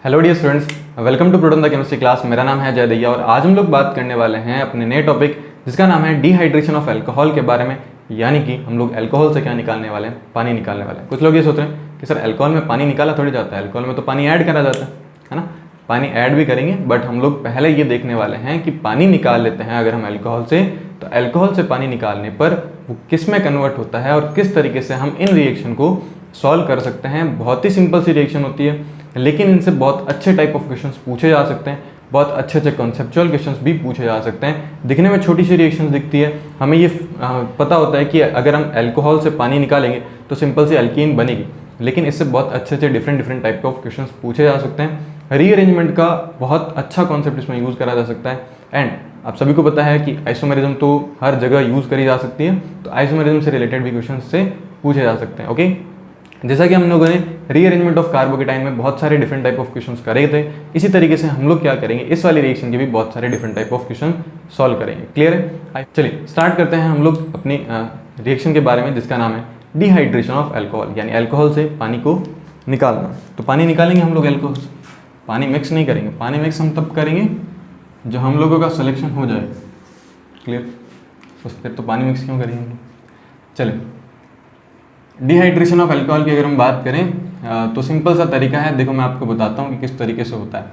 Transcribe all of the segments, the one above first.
Hello dear students, welcome to proton the chemistry class. मेरा नाम है जय दैया और आज हम लोग बात करने वाले हैं अपने नए टॉपिक जिसका नाम है डिहाइड्रेशन ऑफ अल्कोहल के बारे में। यानी कि हम लोग अल्कोहल से क्या निकालने वाले हैं, पानी निकालने वाले हैं। कुछ लोग ये सोच रहे हैं कि सर अल्कोहल में पानी निकाला थोड़ी जाता है, अल्कोहल में तो पानी ऐड करा जाता है ना। पानी ऐड भी करेंगे बट हम लोग पहले ये देखने वाले हैं कि पानी निकाल लेते हैं अगर हम अल्कोहल से, तो अल्कोहल से पानी निकालने पर वो किस में कन्वर्ट होता है और किस तरीके से हम इन रिएक्शन को सॉल्व कर सकते हैं। बहुत ही सिंपल सी रिएक्शन होती है लेकिन इनसे बहुत अच्छे टाइप ऑफ क्वेश्चंस पूछे जा सकते हैं, बहुत अच्छे अच्छे कॉन्सेप्चुअल क्वेश्चंस भी पूछे जा सकते हैं। दिखने में छोटी सी रिएक्शंस दिखती है, हमें ये पता होता है कि अगर हम अल्कोहल से पानी निकालेंगे तो सिंपल सी अल्कीन बनेगी, लेकिन इससे बहुत अच्छे अच्छे डिफरेंट टाइप ऑफ क्वेश्चंस पूछे जा सकते हैं। रीअरेंजमेंट का बहुत अच्छा कॉन्सेप्ट इसमें यूज़ करा जा सकता है। एंड आप सभी को पता है कि आइसोमेरिज्म तो हर जगह यूज़ करी जा सकती है, तो आइसोमेरिज्म से रिलेटेड भी क्वेश्चन से पूछे जा सकते हैं। ओके, जैसा कि हम लोगों ने रीअरेंजमेंट ऑफ कार्बोकेटाइन में बहुत सारे डिफरेंट टाइप ऑफ क्वेश्चंस करे थे, इसी तरीके से हम लोग क्या करेंगे, इस वाली रिएक्शन के भी बहुत सारे different type of question solve करेंगे। क्लियर है? चलिए स्टार्ट करते हैं हम लोग अपनी रिएक्शन के बारे में जिसका नाम है डिहाइड्रेशन ऑफ अल्कोहल, यानी अल्कोहल से पानी को निकालना। तो पानी निकालेंगे हम लोग अल्कोहल से, पानी मिक्स नहीं करेंगे। पानी मिक्स हम तब करेंगे जो हम लोगों का सिलेक्शन हो जाए। क्लियर? फिर तो पानी मिक्स क्यों करेंगे हम लोग। चलिए, डिहाइड्रेशन ऑफ अल्कोहल की अगर हम बात करें तो सिंपल सा तरीका है। देखो मैं आपको बताता हूँ कि किस तरीके से होता है।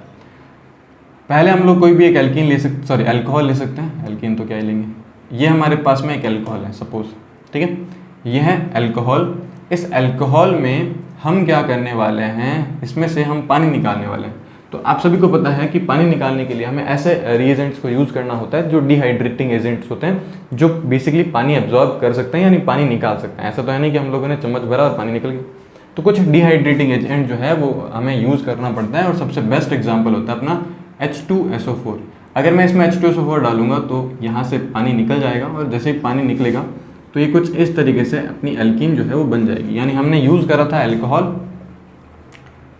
पहले हम लोग कोई भी एक एल्कीन ले सकते, सॉरी अल्कोहल ले सकते हैं। एल्कीन तो क्या ही लेंगे, ये हमारे पास में एक अल्कोहल है सपोज, ठीक है, ये है अल्कोहल। इस अल्कोहल में हम क्या करने वाले हैं, इसमें से हम पानी निकालने वाले हैं। तो आप सभी को पता है कि पानी निकालने के लिए हमें ऐसे रिएजेंट्स को यूज़ करना होता है जो डिहाइड्रेटिंग एजेंट्स होते हैं, जो बेसिकली पानी एब्जॉर्ब कर सकते हैं यानी पानी निकाल सकते हैं। ऐसा तो है नहीं कि हम लोगों ने चम्मच भरा और पानी निकल गया। तो कुछ डिहाइड्रेटिंग एजेंट जो है वो हमें यूज़ करना पड़ता है और सबसे बेस्ट एग्जाम्पल होता है अपना H2SO4। अगर मैं इसमें H2SO4 डालूंगा तो यहाँ से पानी निकल जाएगा और जैसे ही पानी निकलेगा तो ये कुछ इस तरीके से अपनी एल्कीन जो है वो बन जाएगी। यानी हमने यूज़ करा था अल्कोहल,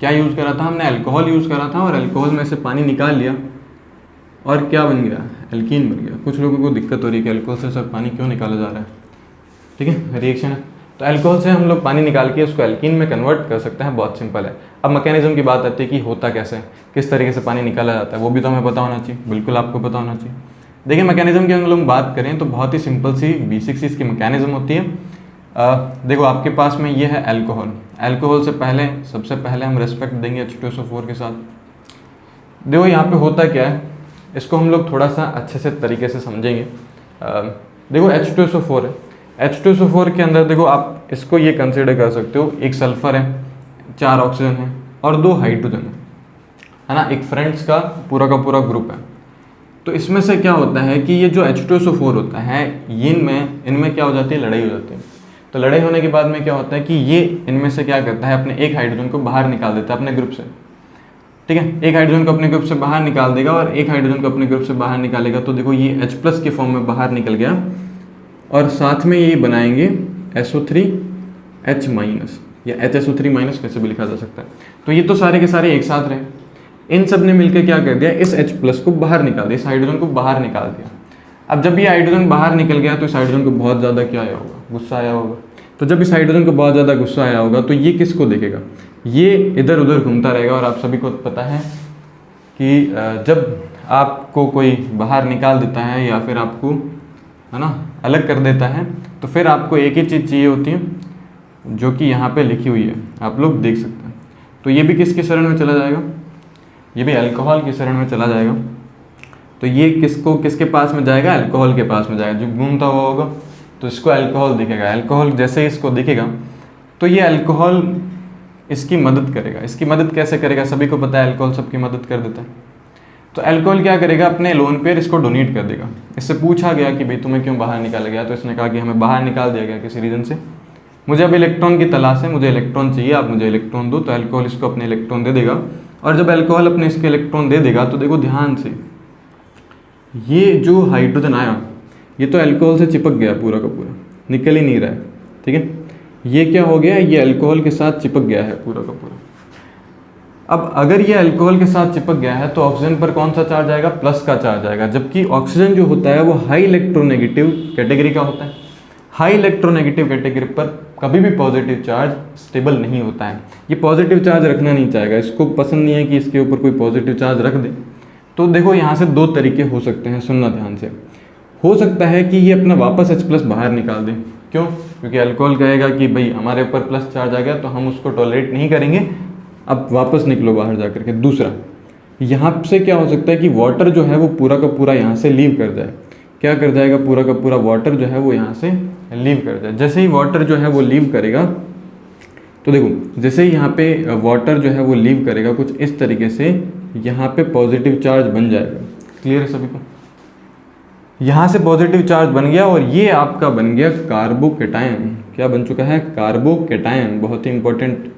क्या यूज़ करा था हमने, अल्कोहल यूज़ करा था और अल्कोहल में से पानी निकाल लिया और क्या बन गया, एल्कीन बन गया। कुछ लोगों को दिक्कत हो रही है कि अल्कोहल से सब पानी क्यों निकाला जा रहा है, ठीक है, रिएक्शन है। तो अल्कोहल से हम लोग पानी निकाल के उसको एल्कीन में कन्वर्ट कर सकते हैं, बहुत सिंपल है। अब मैकेनिज्म की बात आती है कि होता कैसे है, किस तरीके से पानी निकाला जाता है, वो भी तो हमें पता होना चाहिए, बिल्कुल आपको पता होना चाहिए। देखिए मैकेनिज्म की अगर हम बात करें तो बहुत ही सिंपल सी बेसिक सी इसकी मैकेनिज्म होती है। देखो आपके पास में ये है अल्कोहल, अल्कोहल से पहले सबसे पहले हम रेस्पेक्ट देंगे H2SO4 के साथ। देखो यहाँ पे होता क्या है, इसको हम लोग थोड़ा सा अच्छे से तरीके से समझेंगे। देखो H2SO4 है, H2SO4 के अंदर देखो आप इसको ये कंसिडर कर सकते हो, एक सल्फर है, 4 ऑक्सीजन है और 2 हाइड्रोजन है ना, एक फ्रेंड्स का पूरा ग्रुप है। तो इसमें से क्या होता है कि ये जो H2SO4 होता है, इनमें क्या हो जाती है, लड़ाई हो जाती है। तो लड़ाई होने के बाद में क्या होता है कि ये इनमें से क्या करता है, अपने एक हाइड्रोजन को बाहर निकाल देता है अपने ग्रुप से, ठीक है, एक हाइड्रोजन को अपने ग्रुप से बाहर निकाल देगा और एक हाइड्रोजन को अपने ग्रुप से बाहर निकालेगा। तो देखो ये H+ के फॉर्म में बाहर निकल गया और साथ में ये बनाएंगे SO3H- या HSO3- कैसे भी लिखा जा सकता है। तो ये तो सारे के सारे एक साथ रहे, इन सब ने मिलकर क्या कर दिया, इस H+ को बाहर निकाल दिया, इस हाइड्रोजन को बाहर निकाल दिया। अब जब ये हाइड्रोजन बाहर निकल गया तो इस हाइड्रोजन को बहुत ज़्यादा क्या आया होगा, गुस्सा आया होगा। तो जब इस हाइड्रोजन को बहुत ज़्यादा गुस्सा आया होगा तो ये किसको देखेगा, ये इधर उधर घूमता रहेगा। और आप सभी को पता है कि जब आपको कोई बाहर निकाल देता है या फिर आपको है ना अलग कर देता है तो फिर आपको एक ही चीज़ चाहिए होती है जो कि यहाँ पे लिखी हुई है, आप लोग देख सकते हैं। तो ये भी किसके शरण में चला जाएगा, ये भी अल्कोहल की शरण में चला जाएगा। तो ये किसके पास में जाएगा, अल्कोहल के पास में जाएगा, जो घूमता हुआ होगा तो इसको अल्कोहल दिखेगा। अल्कोहल जैसे ही इसको दिखेगा तो ये अल्कोहल इसकी मदद करेगा। इसकी मदद कैसे करेगा, सभी को पता है अल्कोहल सबकी मदद कर देता है। तो अल्कोहल क्या करेगा, अपने लोन पेयर इसको डोनेट कर देगा। इससे पूछा गया कि भाई तुम्हें क्यों बाहर निकाला गया, तो इसने कहा कि हमें बाहर निकाल दिया गया किसी रीज़न से, मुझे अब इलेक्ट्रॉन की तलाश है, मुझे इलेक्ट्रॉन चाहिए, आप मुझे इलेक्ट्रॉन दो। तो अल्कोहल इसको अपने इलेक्ट्रॉन दे देगा और जब अल्कोहल अपने इसके इलेक्ट्रॉन दे देगा तो देखो ध्यान से, ये जो हाइड्रोजन आया ये तो अल्कोहल से चिपक गया पूरा का पूरा, निकल ही नहीं रहा है, ठीक है। ये क्या हो गया, ये अल्कोहल के साथ चिपक गया है पूरा का पूरा। अब अगर ये अल्कोहल के साथ चिपक गया है तो ऑक्सीजन पर कौन सा चार्ज आएगा, प्लस का चार्ज आएगा, जबकि ऑक्सीजन जो होता है वो हाई इलेक्ट्रोनेगेटिव कैटेगरी का होता है। हाई इलेक्ट्रोनेगेटिव कैटेगरी पर कभी भी पॉजिटिव चार्ज स्टेबल नहीं होता है। ये पॉजिटिव चार्ज रखना नहीं चाहेगा, इसको पसंद नहीं है कि इसके ऊपर कोई पॉजिटिव चार्ज रख दे। तो देखो यहाँ से दो तरीके हो सकते हैं, सुनना ध्यान से। हो सकता है कि ये अपना वापस H+ बाहर निकाल दे। क्यों? क्योंकि अल्कोहल कहेगा कि भाई हमारे ऊपर प्लस चार्ज आ गया तो हम उसको टॉलरेट नहीं करेंगे, अब वापस निकलो बाहर जा करके। दूसरा, यहाँ से क्या हो सकता है कि वाटर जो है वो पूरा का पूरा यहाँ से लीव कर जाए। क्या कर जाएगा? पूरा का पूरा वाटर जो है वो यहाँ से लीव कर जाए। जैसे ही वाटर जो है वो लीव करेगा, तो देखो जैसे ही यहाँ पे वाटर जो है वो लीव करेगा कुछ इस तरीके से यहाँ पे पॉजिटिव चार्ज बन जाएगा। क्लियर है सभी को? यहाँ से पॉजिटिव चार्ज बन गया और ये आपका बन गया कार्बोकेटायन। क्या बन चुका है? कार्बोकेटायन। बहुत ही इंपॉर्टेंट।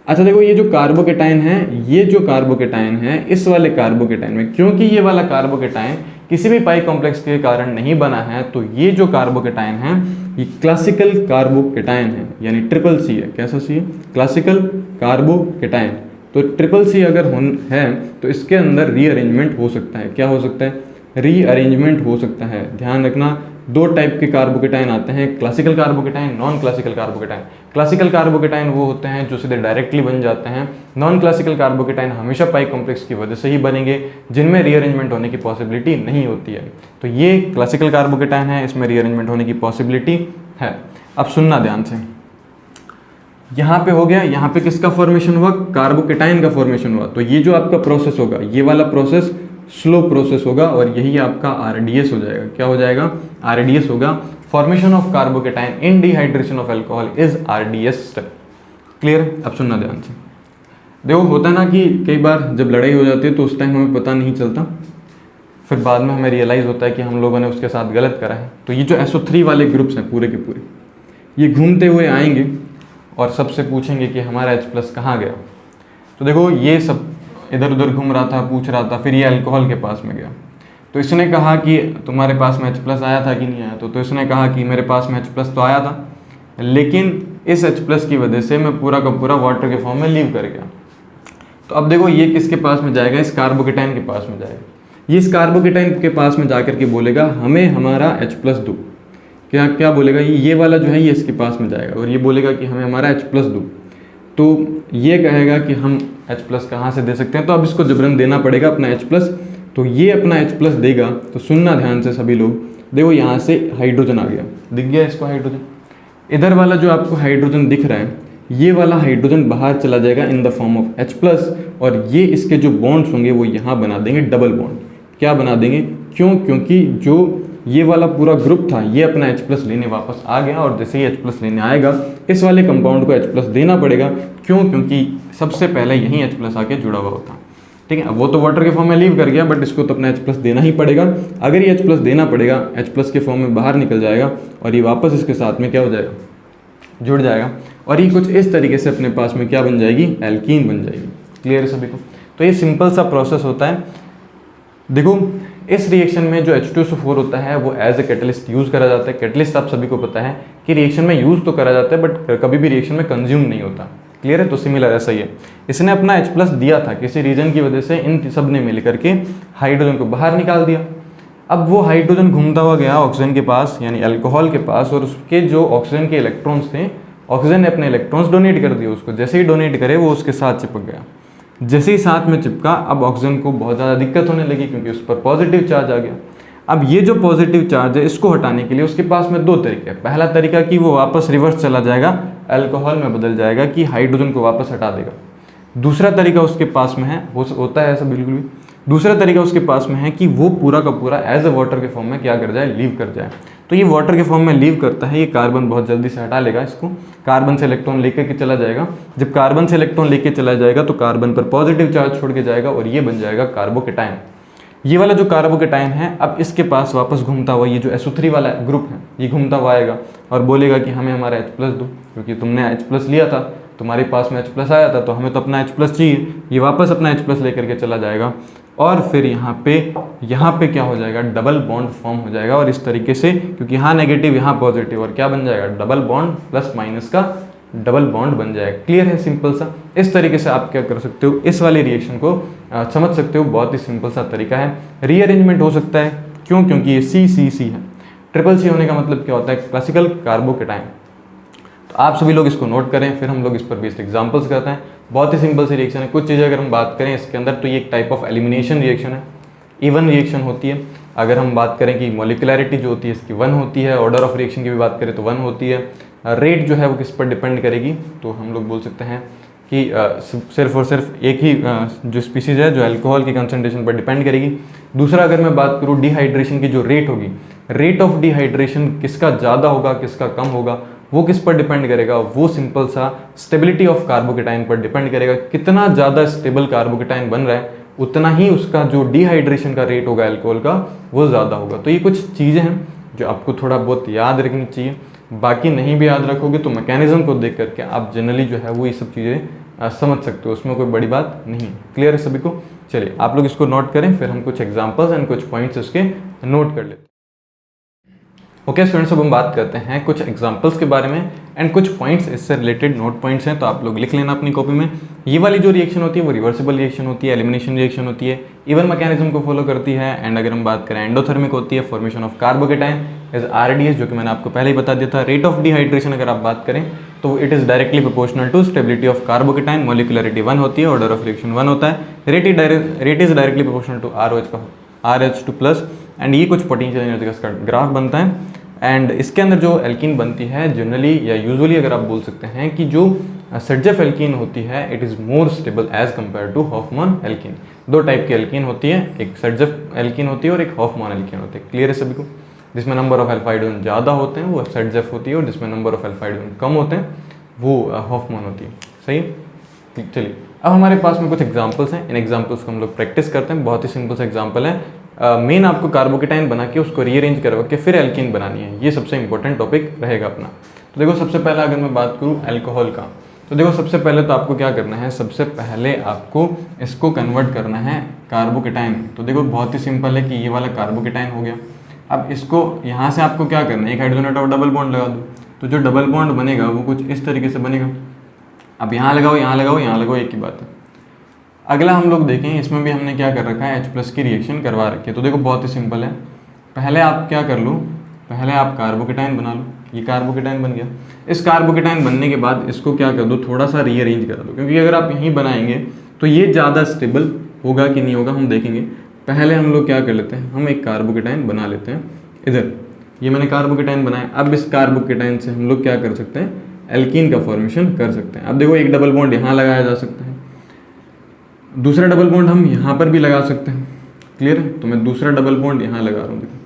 अच्छा देखो, ये जो कार्बोकेटायन है, ये जो कार्बोकेटायन है, इस वाले कार्बोकेटायन में, क्योंकि ये वाला कार्बोकेटायन किसी भी पाई कॉम्प्लेक्स के कारण नहीं बना है, तो ये जो कार्बोकेटायन है ये क्लासिकल कार्बोकेटायन है, यानी CCC है। कैसा सी है? Classical carbocation. तो CCC अगर है तो इसके अंदर रीअरेंजमेंट हो सकता है। क्या हो सकता है? रीअरेंजमेंट हो सकता है। ध्यान रखना, दो टाइप के कार्बोकेटायन आते हैं, classical carbocation, non classical carbocation. Classical carbocation वो होते हैं जो सीधे डायरेक्टली बन जाते हैं। नॉन क्लासिकल कार्बोकेटायन हमेशा पाई कॉम्प्लेक्स की वजह से ही बनेंगे, जिनमें रीअरेंजमेंट होने की पॉसिबिलिटी नहीं होती है। तो ये क्लासिकल कार्बोकेटायन है, इसमें रीअरेंजमेंट होने की पॉसिबिलिटी है। अब सुनना ध्यान से, यहाँ पे हो गया, यहाँ पे किसका फॉर्मेशन हुआ? कार्बोकेटायन का फॉर्मेशन हुआ। तो ये जो आपका प्रोसेस होगा, ये वाला प्रोसेस स्लो प्रोसेस होगा और यही आपका RDS हो जाएगा। क्या हो जाएगा? RDS होगा। Formation of carbocation in dehydration of alcohol is RDS step. Clear? अब सुनना ध्यान से। देखो होता है ना कि कई बार जब लड़ाई हो जाती है तो उस टाइम हमें पता नहीं चलता, फिर बाद में हमें रियलाइज़ होता है कि हम लोगों ने उसके साथ गलत करा है। तो ये जो SO3 वाले ग्रुप्स हैं पूरे के पूरे, ये घूमते हुए आएंगे और सबसे पूछेंगे कि हमारा H+ कहाँ गया। तो देखो ये सब इधर उधर घूम रहा था, पूछ रहा था, फिर ये अल्कोहल के पास में गया। तो इसने कहा कि तुम्हारे पास में H+ आया था कि नहीं आया? तो इसने कहा कि मेरे पास में H+ तो आया था, लेकिन इस H+ की वजह से मैं पूरा का पूरा वाटर के फॉर्म में लीव कर गया। तो अब देखो ये किसके पास में जाएगा? इस कार्बोकेटायन के पास में जाएगा। ये इस कार्बोकेटायन के पास में जाकर के बोलेगा हमें हमारा H+ दो। क्या बोलेगा? ये वाला जो है ये इसके पास में जाएगा और ये बोलेगा कि हमें हमारा H+ दो। तो ये कहेगा कि हम H+ कहाँ से दे सकते हैं, तो अब इसको जबरन देना पड़ेगा अपना H+। तो ये अपना H+ देगा। तो सुनना ध्यान से सभी लोग, देखो यहाँ से हाइड्रोजन आ गया, दिख गया इसको हाइड्रोजन। इधर वाला जो आपको हाइड्रोजन दिख रहा है, ये वाला हाइड्रोजन बाहर चला जाएगा in the form of H+, और ये इसके जो बॉन्ड्स होंगे वो यहाँ बना देंगे डबल बॉन्ड। क्या बना देंगे? क्यों? क्योंकि जो ये वाला पूरा ग्रुप था ये अपना H+ लेने वापस आ गया, और जैसे ही H+ लेने आएगा इस वाले कंपाउंड को H+ देना पड़ेगा। क्यों? क्योंकि सबसे पहले यही H+ आके जुड़ा हुआ होता। ठीक है, अब वो तो वाटर के फॉर्म में लीव कर गया, बट इसको तो अपना H+ देना ही पड़ेगा। अगर ये H+ देना पड़ेगा, H+ के फॉर्म में बाहर निकल जाएगा और ये वापस इसके साथ में क्या हो जाएगा? जुड़ जाएगा, और ये कुछ इस तरीके से अपने पास में क्या बन जाएगी? एल्कीन बन जाएगी। क्लियर है सभी को? तो ये सिंपल सा प्रोसेस होता है। देखो इस रिएक्शन में जो H2SO4 होता है वो एज ए कैटलिस्ट यूज़ करा जाता है। कैटलिस्ट आप सभी को पता है कि रिएक्शन में यूज़ तो करा जाता है, बट कभी भी रिएक्शन में कंज्यूम नहीं होता। क्लियर है? तो सिमिलर ऐसा ही है, इसने अपना H+ दिया था, किसी रीजन की वजह से इन सब ने मिल करके हाइड्रोजन को बाहर निकाल दिया। अब वो हाइड्रोजन घूमता हुआ गया ऑक्सीजन के पास, यानी अल्कोहल के पास, और उसके जो ऑक्सीजन के इलेक्ट्रॉन्स थे, ऑक्सीजन ने अपने इलेक्ट्रॉन्स डोनेट कर दिए उसको। जैसे ही डोनेट करे वो उसके साथ चिपक गया। जैसे ही साथ में चिपका, अब ऑक्सीजन को बहुत ज़्यादा दिक्कत होने लगी क्योंकि उस पर पॉजिटिव चार्ज आ गया। अब ये जो पॉजिटिव चार्ज है इसको हटाने के लिए उसके पास में दो तरीके हैं। पहला तरीका कि वो वापस रिवर्स चला जाएगा, अल्कोहल में बदल जाएगा, कि हाइड्रोजन को वापस हटा देगा। दूसरा तरीका उसके पास में है, होता है ऐसा बिल्कुल भी, दूसरा तरीका उसके पास में है कि वो पूरा का पूरा एज ए वाटर के फॉर्म में क्या कर जाए? लीव कर जाए। तो ये वाटर के फॉर्म में लीव करता है, ये कार्बन बहुत जल्दी से हटा लेगा इसको, कार्बन से इलेक्ट्रॉन लेकर के चला जाएगा। जब कार्बन से इलेक्ट्रॉन लेके चला जाएगा तो कार्बन पर पॉजिटिव चार्ज छोड़ के जाएगा और ये बन जाएगा कार्बोकेटायन। ये वाला जो कार्बोकेटायन है अब इसके पास वापस घूमता हुआ ये जो SO3 वाला ग्रुप है ये घूमता हुआ आएगा और बोलेगा कि हमें हमारा H+ दो, क्योंकि तुमने H+ लिया था, तुम्हारे पास में H+ आया था, तो हमें तो अपना H+ चाहिए। ये वापस अपना H+ लेकर के चला जाएगा और फिर यहाँ पे क्या हो जाएगा? डबल बॉन्ड फॉर्म हो जाएगा। और इस तरीके से, क्योंकि यहाँ नेगेटिव यहाँ पॉजिटिव, और क्या बन जाएगा? डबल बॉन्ड प्लस माइनस का डबल बॉन्ड बन जाएगा। क्लियर है? सिंपल सा। इस तरीके से आप क्या कर सकते हो? इस वाले रिएक्शन को समझ सकते हो। बहुत ही सिंपल सा तरीका है। रीअरेंजमेंट हो सकता है, क्यों? क्योंकि ये CCC है। CCC होने का मतलब क्या होता है? Classical carbocation. तो आप सभी लोग इसको नोट करें, फिर हम लोग इस पर बेस्ड एग्जांपल्स करते हैं। बहुत ही सिंपल सी रिएक्शन है। कुछ चीज़ें अगर हम बात करें इसके अंदर, तो ये एक टाइप ऑफ एलिमिनेशन रिएक्शन है, इवन रिएक्शन होती है। अगर हम बात करें कि मॉलिक्युलैरिटी जो होती है इसकी 1 होती है, ऑर्डर ऑफ रिएक्शन की भी बात करें तो 1 होती है। रेट जो है वो किस पर डिपेंड करेगी, तो हम लोग बोल सकते हैं कि सिर्फ और सिर्फ एक ही जो स्पीसीज है जो अल्कोहल की कंसंट्रेशन पर डिपेंड करेगी। दूसरा अगर मैं बात करूँ डिहाइड्रेशन की जो रेट होगी, रेट ऑफ डिहाइड्रेशन किसका ज़्यादा होगा किसका कम होगा वो किस पर डिपेंड करेगा, वो सिंपल सा स्टेबिलिटी ऑफ कार्बोकेटाइन पर डिपेंड करेगा। कितना ज़्यादा स्टेबल कार्बोकेटाइन बन रहा है उतना ही उसका जो डिहाइड्रेशन का रेट होगा अल्कोहल का वो ज़्यादा होगा। तो ये कुछ चीज़ें हैं जो आपको थोड़ा बहुत याद रखनी चाहिए। बाकी नहीं भी याद रखोगे तो मैकेनिज्म को देख करके आप जनरली जो है वो ये सब चीज़ें समझ सकते हो, उसमें कोई बड़ी बात नहीं है। क्लियर है सभी को? चलिए आप लोग इसको नोट करें, फिर हम कुछ एग्जांपल्स एंड कुछ पॉइंट्स इसके नोट कर लेते हैं। ओके स्टूडेंट्स, अब हम बात करते हैं कुछ एग्जांपल्स के बारे में एंड कुछ पॉइंट्स इससे रिलेटेड नोट पॉइंट्स हैं, तो आप लोग लिख लेना अपनी कॉपी में। ये वाली जो रिएक्शन होती है वो रिवर्सिबल रिएक्शन होती है, एलिमिनेशन रिएक्शन होती है, इवन मैकेनिज्म को फॉलो करती है। एंड अगर हम बात करें एंडोथर्मिक होती है, formation of carbocation is RDS, जो कि मैंने आपको पहले ही बता दिया था। रेट ऑफ डिहाइड्रेशन अगर आप बात करें तो it is directly proportional to stability of carbocation, molecularity 1 होती है, ऑर्डर ऑफ रिएक्शन 1 होता है, rate is directly proportional to RH2+। And ये कुछ पोटेंशियल एनर्जी का ग्राफ बनता है। एंड इसके अंदर जो एल्कीन बनती है जनरली या यूजुअली अगर आप बोल सकते हैं कि जो सर्जेफ एल्कीन होती है it is more stable as compare to Hofmann alkene. दो टाइप की एल्कीन होती है, एक सर्जेफ एल्कीन होती है और एक हॉफमैन एल्कीन होती है। क्लियर है सभी को? जिसमें नंबर ऑफ अल्फा हाइड्रोजन ज़्यादा होते हैं वो सर्जेफ होती है और जिसमें नंबर ऑफ अल्फा हाइड्रोजन कम होते हैं वो हॉफमैन होती है। सही? चलिए अब हमारे पास में कुछ एग्जाम्पल्स हैं, इन एग्जाम्पल्स को हम लोग प्रैक्टिस करते हैं। बहुत ही सिंपल सा एग्जाम्पल है। मेन आपको कार्बोकेटाइन बना के उसको रीअरेंज करवा के फिर एल्कीन बनानी है, ये सबसे इंपॉर्टेंट टॉपिक रहेगा अपना। तो देखो सबसे पहला अगर मैं बात करूँ अल्कोहल का, तो देखो सबसे पहले तो आपको क्या करना है, सबसे पहले आपको इसको कन्वर्ट करना है कार्बोकेटाइन। तो देखो बहुत ही सिंपल है कि ये वाला कार्बोकेटाइन हो गया। अब इसको यहाँ से आपको क्या करना है, एक हाइड्रोजन हटाओ, डबल बॉन्ड लगा दो, तो जो डबल बॉन्ड बनेगा वो कुछ इस तरीके से बनेगा। अब यहाँ लगाओ, यहाँ लगाओ, यहाँ लगाओ, एक ही बात है। अगला हम लोग देखें, इसमें भी हमने क्या कर रखा है, H+ की रिएक्शन करवा रखी है। तो देखो बहुत ही सिंपल है, पहले आप क्या कर लो, पहले आप कार्बोकेटाइन बना लो। ये कार्बोकेटाइन बन गया। इस कार्बोकेटाइन बनने के बाद इसको क्या कर दो, थोड़ा सा रीअरेंज कर दो, क्योंकि अगर आप यहीं बनाएंगे तो ये ज़्यादा स्टेबल होगा कि नहीं होगा हम देखेंगे। पहले हम लोग क्या कर लेते हैं, हम एक कार्बोकेटाइन बना लेते हैं इधर। ये मैंने कार्बोकेटाइन बनाया। अब इस कार्बोकेटाइन से हम लोग क्या कर सकते हैं, एल्कीन का फॉर्मेशन कर सकते हैं। अब देखो एक डबल बॉन्ड यहाँ लगाया जा सकता है, दूसरा डबल बॉन्ड हम यहाँ पर भी लगा सकते हैं। क्लियर है? तो मैं दूसरा डबल बॉन्ड यहाँ लगा रहा हूँ, देखो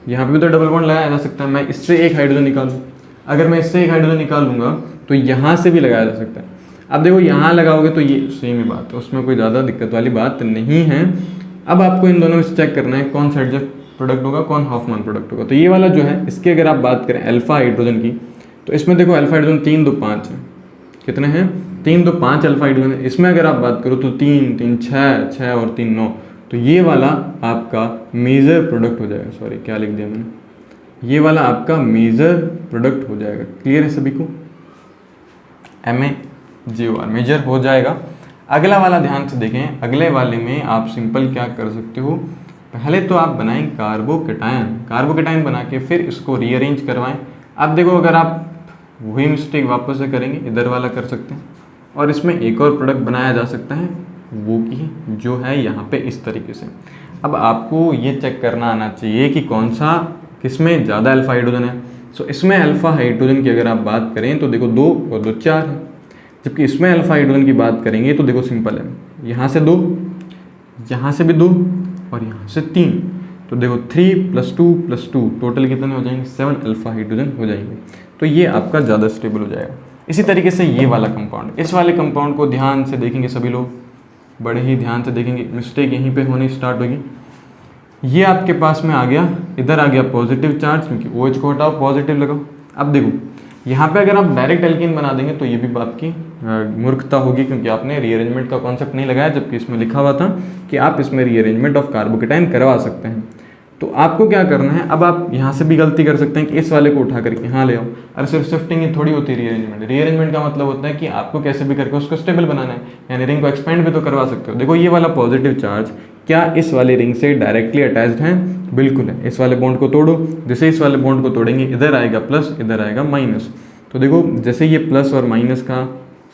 यहाँ पे भी तो डबल बॉन्ड लगाया जा सकता है। मैं इससे एक हाइड्रोजन निकालूँ, अगर मैं इससे एक हाइड्रोजन निकालूंगा तो यहाँ से भी लगाया जा सकता है। अब देखो यहाँ लगाओगे तो ये सेम ही बात है, उसमें कोई ज़्यादा दिक्कत वाली बात नहीं है। अब आपको इन दोनों में से चेक करना है कौन सर्जेफ प्रोडक्ट होगा, कौन हॉफमैन प्रोडक्ट होगा। तो ये वाला जो है, इसकी अगर आप बात करें अल्फा हाइड्रोजन की, तो इसमें देखो अल्फा हाइड्रोजन 3 2 5 है। कितने हैं? 3 2 5 अल्फा हाइड्रोजन है। इसमें अगर आप बात करो तो 3 3 6 6 और 3 9। तो ये वाला आपका मेजर प्रोडक्ट हो जाएगा। सॉरी क्या लिख दिया मैंने, ये वाला आपका मेजर प्रोडक्ट हो जाएगा। क्लियर है सभी को? MaGOR मेजर हो जाएगा। अगला वाला ध्यान से देखें, अगले वाले में आप सिंपल क्या कर सकते हो, पहले तो आप बनाएं कार्बोकेटाइन, कार्बोकेटाइन बना के फिर इसको रीअरेंज करवाएं। अब देखो अगर आप वही मिस्टेक वापस से करेंगे, इधर वाला कर सकते हैं और इसमें एक और प्रोडक्ट बनाया जा सकता है, वो की जो है यहाँ पे इस तरीके से। अब आपको ये चेक करना आना चाहिए कि कौन सा किसमें ज़्यादा अल्फा हाइड्रोजन है। सो इसमें अल्फा हाइड्रोजन की अगर आप बात करें तो देखो 2 और 2 4 है, जबकि इसमें अल्फा हाइड्रोजन की बात करेंगे तो देखो सिंपल है, यहाँ से 2, यहाँ से भी 2 और यहाँ से 3। तो देखो 3 + 2 + 2 टोटल कितने हो जाएंगे, 7 अल्फा हाइड्रोजन हो जाएंगे। तो ये आपका ज़्यादा स्टेबल हो जाएगा। इसी तरीके से ये वाला कंपाउंड, इस वाले कंपाउंड को ध्यान से देखेंगे सभी लोग, बड़े ही ध्यान से देखेंगे, मिस्टेक यहीं पे होनी स्टार्ट होगी। ये आपके पास में आ गया, इधर आ गया पॉजिटिव चार्ज, क्योंकि OH को हटाओ पॉजिटिव लगाओ। अब देखो यहाँ पे अगर आप डायरेक्ट एल्कीन बना देंगे तो ये भी आपकी मूर्खता होगी, क्योंकि आपने रीअरेंजमेंट का कॉन्सेप्ट नहीं लगाया, जबकि इसमें लिखा हुआ था कि आप इसमें रीअरेंजमेंट ऑफ कार्बोकेटाइन करवा सकते हैं। तो आपको क्या करना है, अब आप यहाँ से भी गलती कर सकते हैं कि इस वाले को उठा करके यहाँ ले आओ। अरे सिर्फ शिफ्टिंग ही थोड़ी होती है रीअरेंजमेंट। रीअरेंजमेंट का मतलब होता है कि आपको कैसे भी करके उसको स्टेबल बनाना है, यानी रिंग को एक्सपेंड भी तो करवा सकते हो। देखो ये वाला पॉजिटिव चार्ज क्या इस वाले रिंग से डायरेक्टली अटैच्ड है? बिल्कुल है। इस वाले बॉन्ड को तोड़ो, जैसे इस वाले बॉन्ड को तोड़ेंगे इधर आएगा प्लस, इधर आएगा माइनस। तो देखो जैसे ये प्लस और माइनस का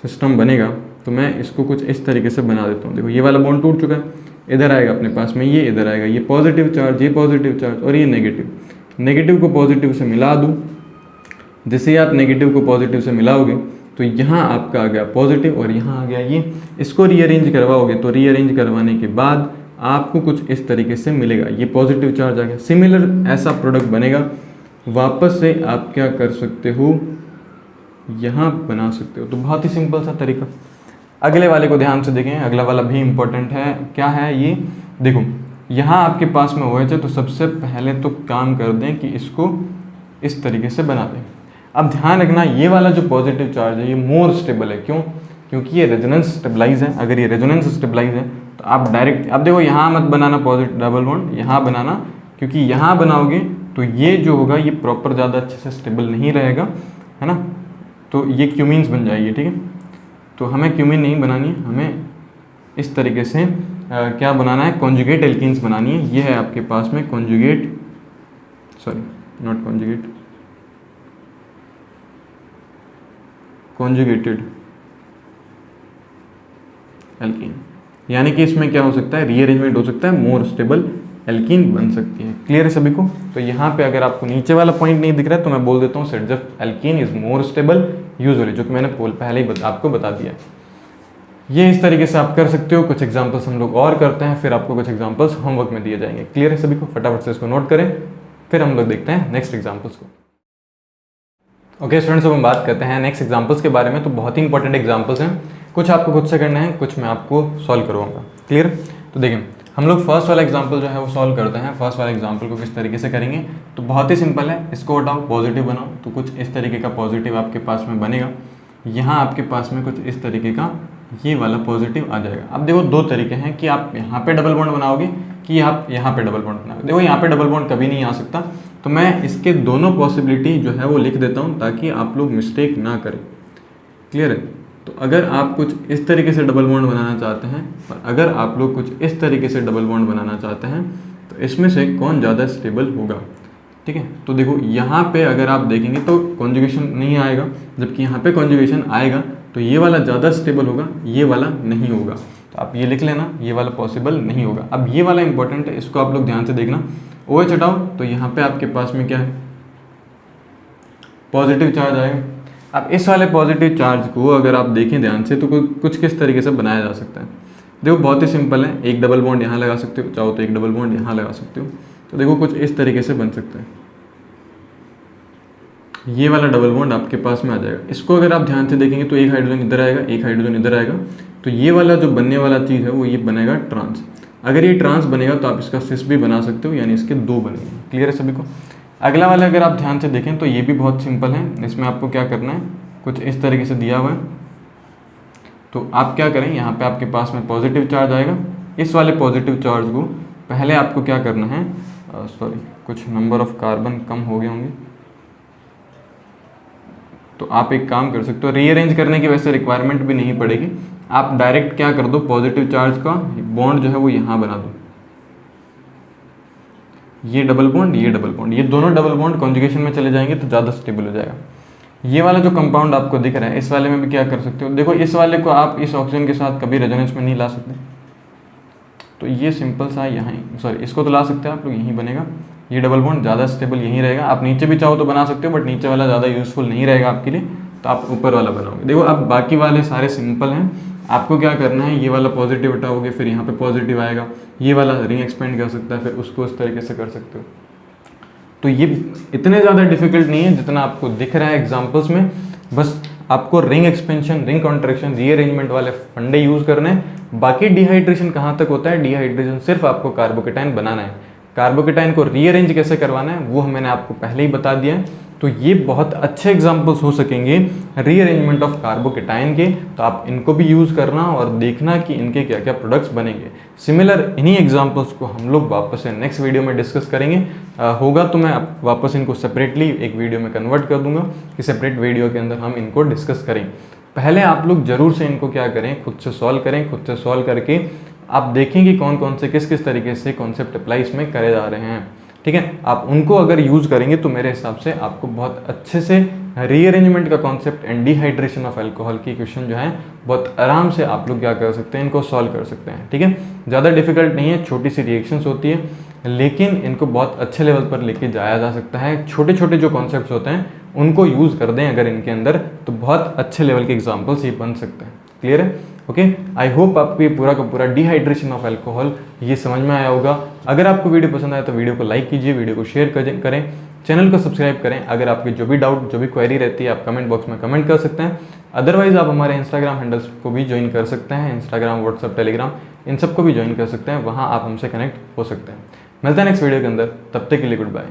सिस्टम बनेगा तो मैं इसको कुछ इस तरीके से बना देता हूँ। देखो ये वाला बॉन्ड टूट चुका है, इधर आएगा अपने पास में, ये इधर आएगा, ये पॉजिटिव चार्ज, ये पॉजिटिव चार्ज और ये नेगेटिव। नेगेटिव को पॉजिटिव से मिला दूँ, जैसे आप नेगेटिव को पॉजिटिव से मिलाओगे तो यहाँ आपका आ गया पॉजिटिव और यहाँ आ गया ये। इसको रीअरेंज करवाओगे तो रीअरेंज करवाने के बाद आपको कुछ इस तरीके से मिलेगा, ये पॉजिटिव चार्ज आ गया। सिमिलर ऐसा प्रोडक्ट बनेगा। वापस से आप क्या कर सकते हो, यहाँ बना सकते हो। तो बहुत ही सिंपल सा तरीका। अगले वाले को ध्यान से देखें, अगला वाला भी इम्पोर्टेंट है। क्या है ये, देखो यहाँ आपके पास में OH है तो सबसे पहले तो काम कर दें कि इसको इस तरीके से बना दें। अब ध्यान रखना ये वाला जो पॉजिटिव चार्ज है ये मोर स्टेबल है। क्यों? क्योंकि ये रेजोनेंस स्टेबलाइज है। अगर ये रेजोनेंस स्टेबलाइज है तो आप डायरेक्ट, अब देखो यहाँ मत बनाना पॉजिटिव डबल बॉन्ड, यहाँ बनाना, क्योंकि यहाँ बनाओगे तो ये जो होगा ये प्रॉपर ज़्यादा अच्छे से स्टेबल नहीं रहेगा, है ना। तो ये क्यूमीन्स बन जाएगी, ठीक है। तो हमें क्यूमीन नहीं बनानी है, हमें इस तरीके से क्या बनाना है, कॉन्जुगेट एल्कीन्स बनानी है। ये है आपके पास में conjugate, sorry not conjugate, conjugated alkene. यानी कि इसमें क्या हो सकता है, रीअरेंजमेंट हो सकता है, मोर स्टेबल एल्कीन बन सकती है। क्लियर है सभी को? तो यहाँ पे अगर आपको नीचे वाला पॉइंट नहीं दिख रहा है तो मैं बोल देता हूँ Saytzeff alkene is more stable usually, जो कि मैंने पहले ही आपको बता दिया। ये इस तरीके से आप कर सकते हो। कुछ एग्जांपल्स हम लोग और करते हैं, फिर आपको कुछ एग्जांपल्स होमवर्क में दिए जाएंगे। क्लियर है सभी को? फटाफट से इसको नोट करें, फिर हम लोग देखते हैं नेक्स्ट एग्जाम्पल्स को। ओके स्टूडेंट्स, अब हम बात करते हैं नेक्स्ट एग्जाम्पल्स के बारे में। तो बहुत ही इंपॉर्टेंट एग्जाम्पल्स हैं, कुछ आपको खुद से करना है, कुछ मैं आपको सॉल्व करवाऊंगा। क्लियर? तो देखिए हम लोग फर्स्ट वाला एग्जाम्पल जो है वो सॉल्व करते हैं। फर्स्ट वाला एग्जाम्पल को किस तरीके से करेंगे, तो बहुत ही सिंपल है। इसको हटाओ, पॉजिटिव बनाओ, तो कुछ इस तरीके का पॉजिटिव आपके पास में बनेगा। यहाँ आपके पास में कुछ इस तरीके का ये वाला पॉजिटिव आ जाएगा। अब देखो दो तरीके हैं कि आप यहाँ पे डबल बॉन्ड बनाओगे कि आप यहाँ पे डबल बॉन्ड बनाओगे। देखो यहाँ पे डबल बॉन्ड कभी नहीं आ सकता, तो मैं इसके दोनों पॉसिबिलिटी जो है वो लिख देता हूँ ताकि आप लोग मिस्टेक ना करें। क्लियर है? तो अगर आप कुछ इस तरीके से डबल बॉन्ड बनाना चाहते हैं और अगर आप लोग कुछ इस तरीके से डबल बॉन्ड बनाना चाहते हैं तो इसमें से कौन ज़्यादा स्टेबल होगा? ठीक है, तो देखो यहाँ पे अगर आप देखेंगे तो कॉन्जुगेशन नहीं आएगा, जबकि यहाँ पे कॉन्जुगेशन आएगा। तो ये वाला ज़्यादा स्टेबल होगा, ये वाला नहीं होगा। तो आप ये लिख लेना, ये वाला पॉसिबल नहीं होगा। अब ये वाला इंपॉर्टेंट है, इसको आप लोग ध्यान से देखना। OH हटाओ तो यहाँ पे आपके पास में क्या है, पॉजिटिव चार्ज आएगा। अब इस वाले पॉजिटिव चार्ज को अगर आप देखें ध्यान से तो कुछ किस तरीके से बनाया जा सकता है। देखो बहुत ही सिंपल है, एक डबल बॉन्ड यहाँ लगा सकते हो, चाहो तो एक डबल बॉन्ड यहाँ लगा सकते हो। तो देखो कुछ इस तरीके से बन सकता है, ये वाला डबल बॉन्ड आपके पास में आ जाएगा। इसको अगर आप ध्यान से देखेंगे तो एक हाइड्रोजन इधर आएगा, एक हाइड्रोजन इधर आएगा। तो ये वाला जो बनने वाला चीज़ है वो ये बनेगा ट्रांस। अगर ये ट्रांस बनेगा तो आप इसका सिस भी बना सकते हो, यानी इसके दो बनेंगे। क्लियर है सभी को? अगला वाला अगर आप ध्यान से देखें तो ये भी बहुत सिंपल है। इसमें आपको क्या करना है, कुछ इस तरीके से दिया हुआ है। तो आप क्या करें, यहाँ पे आपके पास में पॉजिटिव चार्ज आएगा। इस वाले पॉजिटिव चार्ज को पहले आपको क्या करना है, सॉरी कुछ नंबर ऑफ कार्बन कम हो गए होंगे, तो आप एक काम कर सकते हो, रीअरेंज करने की वैसे रिक्वायरमेंट भी नहीं पड़ेगी। आप डायरेक्ट क्या कर दो, पॉजिटिव चार्ज का बॉन्ड जो है वो यहाँ बना दो, ये डबल बॉन्ड, ये डबल बॉन्ड, ये दोनों डबल बॉन्ड कॉन्जुगेशन में चले जाएंगे तो ज़्यादा स्टेबल हो जाएगा। ये वाला जो कंपाउंड आपको दिख रहा है इस वाले में भी क्या कर सकते हो, देखो इस वाले को आप इस ऑक्सीजन के साथ कभी रेजोनेंस में नहीं ला सकते, तो ये सिंपल सा यहाँ, सॉरी इसको तो ला सकते हैं आप लोग, यहीं बनेगा। ये डबल बॉन्ड ज़्यादा स्टेबल यहीं रहेगा। आप नीचे भी चाहो तो बना सकते हो, बट नीचे वाला ज़्यादा यूजफुल नहीं रहेगा आपके लिए, तो आप ऊपर वाला बनाओगे। देखो अब बाकी वाले सारे सिंपल हैं। आपको क्या करना है, ये वाला पॉजिटिव हटाओगे, फिर यहाँ पे पॉजिटिव आएगा, ये वाला रिंग एक्सपेंड कर सकता है, फिर उसको इस तरीके से कर सकते हो। तो ये इतने ज़्यादा डिफिकल्ट नहीं है जितना आपको दिख रहा है एग्जाम्पल्स में। बस आपको ring expansion, ring contraction, rearrangement वाले फंडे यूज़ करने हैं। बाकी डिहाइड्रेशन कहाँ तक होता है, डिहाइड्रेशन सिर्फ आपको कार्बोकेटाइन बनाना है। कार्बोकेटाइन को रीअरेंज कैसे करवाना है वो मैंने आपको पहले ही बता दिया है। तो ये बहुत अच्छे एग्जाम्पल्स हो सकेंगे रीअरेंजमेंट ऑफ कार्बोकेटाइन के, तो आप इनको भी यूज़ करना और देखना कि इनके क्या क्या प्रोडक्ट्स बनेंगे। सिमिलर इन्हीं एग्जाम्पल्स को हम लोग वापस से नेक्स्ट वीडियो में डिस्कस करेंगे। होगा तो मैं वापस इनको सेपरेटली एक वीडियो में कन्वर्ट कर दूंगा कि सेपरेट वीडियो के अंदर हम इनको डिस्कस करें। पहले आप लोग जरूर से इनको क्या करें, खुद से सॉल्व करें। खुद से सॉल्व करके आप देखें कि कौन कौन से किस तरीके से कॉन्सेप्ट अप्लाई इसमें करे जा रहे हैं। ठीक है, आप उनको अगर यूज़ करेंगे तो मेरे हिसाब से आपको बहुत अच्छे से रीअरेंजमेंट का concept and dehydration of alcohol की क्वेश्चन जो है बहुत आराम से आप लोग क्या कर सकते हैं, इनको सॉल्व कर सकते हैं। ठीक है, ज़्यादा डिफिकल्ट नहीं है, छोटी सी रिएक्शंस होती है, लेकिन इनको बहुत अच्छे लेवल पर लेके जाया जा सकता है। छोटे छोटे जो कॉन्सेप्ट्स होते हैं उनको यूज़ कर दें अगर इनके अंदर, तो बहुत अच्छे लेवल के एग्जाम्पल्स ये बन सकते हैं। क्लियर है? ओके, आई होप आपको ये पूरा का पूरा डिहाइड्रेशन ऑफ अल्कोहल ये समझ में आया होगा। अगर आपको वीडियो पसंद आए तो वीडियो को लाइक कीजिए, वीडियो को शेयर करें, चैनल को सब्सक्राइब करें। अगर आपकी जो भी डाउट, जो भी क्वेरी रहती है, आप कमेंट बॉक्स में कमेंट कर सकते हैं। अदरवाइज आप हमारे इंस्टाग्राम हैंडल्स को भी ज्वाइन कर सकते हैं, इंस्टाग्राम, व्हाट्सअप, टेलीग्राम, इन सबको भी ज्वाइन कर सकते हैं, वहाँ आप हमसे कनेक्ट हो सकते हैं। मिलते हैं नेक्स्ट वीडियो के अंदर, तब तक के लिए गुड बाय।